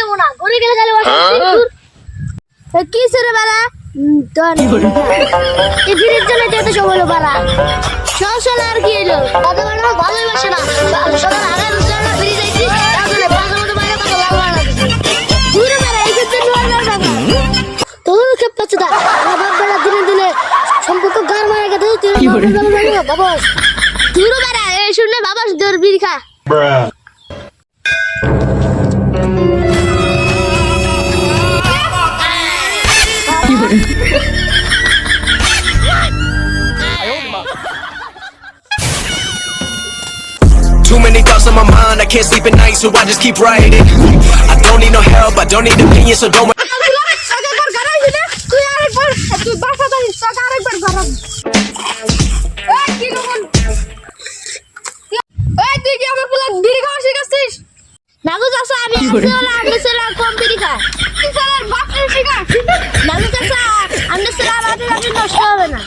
যাবো না ঘরে গেলে খালি বসে কি রে বাড়া এই ফিরির জন্য যেতে সময় হলো বাড়া সব আর কি এলো কথা বলা ভালোই বাসে না সকাল আগে দুপুরে ফিরে যাইছি তারপরে পাঁচের মতো বাইরে কথা লাগলো না ঘুরে বাড়া এই ক্ষেত্রে তোর খেপ পাচ্ছে দা বাপ বেড়া দিনে দিনে সম্পর্ক গার মারা গেছে বাবা ঘুরে বাড়া এই শুনে বাবা তোর বিড়ি খা Too many thoughts on my mind, I can't sleep at night, so I just keep writing. I don't need no help, I don't need opinions, so don't. নষ্ট হবে না